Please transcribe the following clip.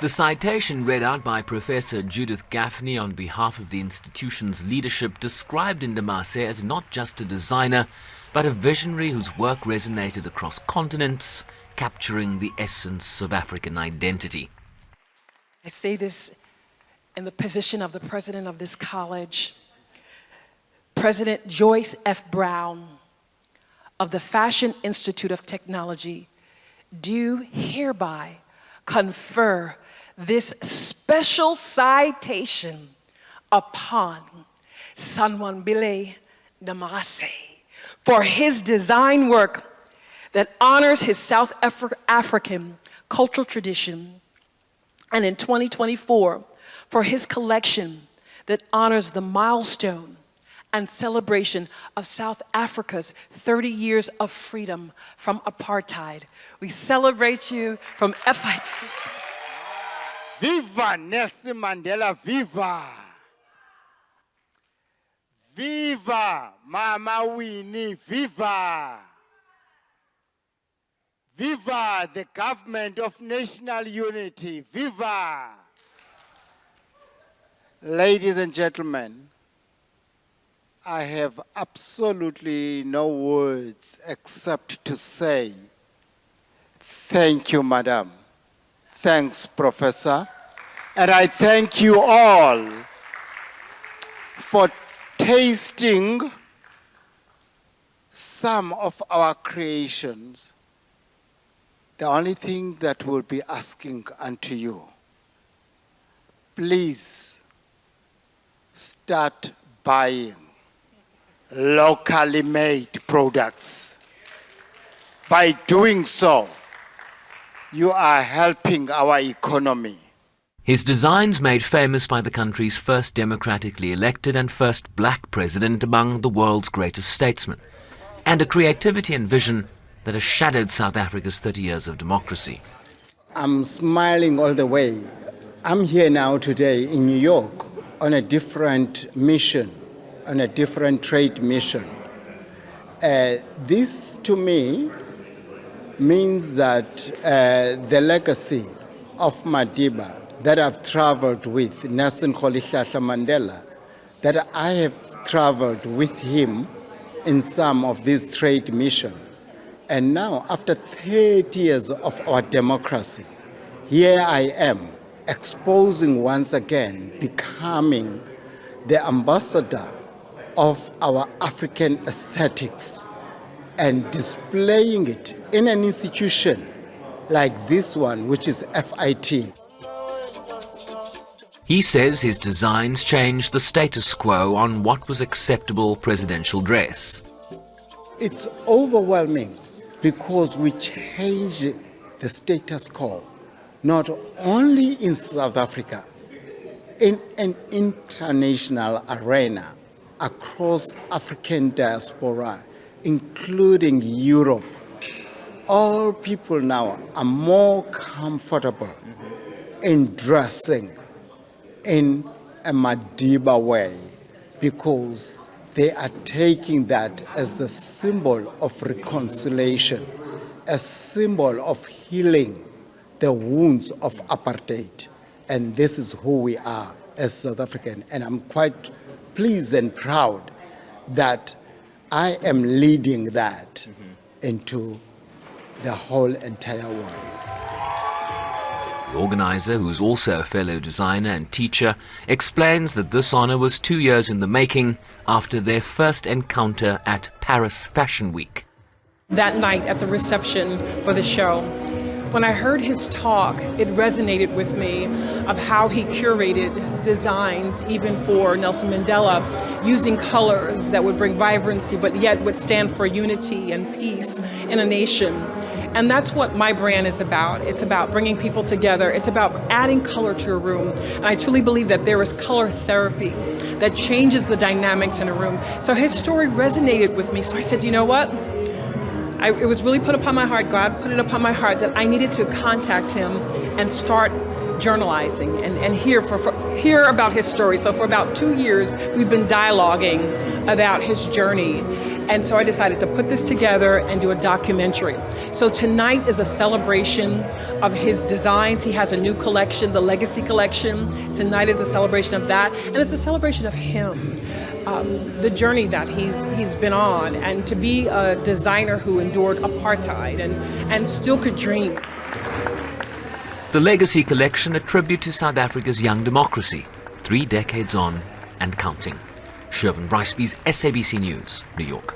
The citation read out by Professor Judith Gaffney on behalf of the institution's leadership described Ndamase as not just a designer, but a visionary whose work resonated across continents, capturing the essence of African identity. I say this in the position of the president of this college, President Joyce F. Brown of the Fashion Institute of Technology, do hereby confer this special citation upon Sonwabile Ndamase for his design work that honors his South African cultural tradition, and in 2024 for his collection that honors the milestone and celebration of South Africa's 30 years of freedom from apartheid. We celebrate you from FIT. Viva Nelson Mandela, viva! Viva Mama Winnie, viva! Viva the government of national unity, viva! Ladies and gentlemen, I have absolutely no words except to say thank you, Madam. Thanks, Professor. And I thank you all for tasting some of our creations. The only thing that we'll be asking unto you, please start buying locally made products. By doing so, you are helping our economy. His designs made famous by the country's first democratically elected and first black president among the world's greatest statesmen, and a creativity and vision that has shadowed South Africa's 30 years of democracy. I'm smiling all the way. I'm here now today in New York on a different mission, on a different trade mission. This, to me, means that the legacy of Madiba that I've traveled with, Nelson Rolihlahla Mandela, that I have traveled with him in some of these trade missions. And now, after 30 years of our democracy, here I am, exposing once again, becoming the ambassador of our African aesthetics and displaying it in an institution like this one, which is FIT. He says his designs changed the status quo on what was acceptable presidential dress. It's overwhelming because we changed the status quo, not only in South Africa, in an international arena, across African diaspora, including Europe. All people now are more comfortable in dressing in a Madiba way because they are taking that as the symbol of reconciliation, a symbol of healing the wounds of apartheid. And this is who we are as South African. And I'm quite pleased and proud that I am leading that into the whole entire world. The organizer, who's also a fellow designer and teacher, explains that this honor was 2 years in the making after their first encounter at Paris Fashion Week. That night at the reception for the show, when I heard his talk, it resonated with me of how he curated designs even for Nelson Mandela, using colors that would bring vibrancy but yet would stand for unity and peace in a nation. And that's what my brand is about. It's about bringing people together. It's about adding color to a room. And I truly believe that there is color therapy that changes the dynamics in a room. So his story resonated with me. So I said, you know what? It was really put upon my heart, God put it upon my heart that I needed to contact him and start journalizing and hear about his story. So for about 2 years, we've been dialoguing about his journey. And so I decided to put this together and do a documentary. So tonight is a celebration of his designs. He has a new collection, the Legacy Collection. Tonight is a celebration of that, and it's a celebration of him, the journey that he's been on, and to be a designer who endured apartheid and still could dream. The Legacy Collection, a tribute to South Africa's young democracy, 3 decades on and counting. Sherwin Bryce-Pease, SABC News, New York.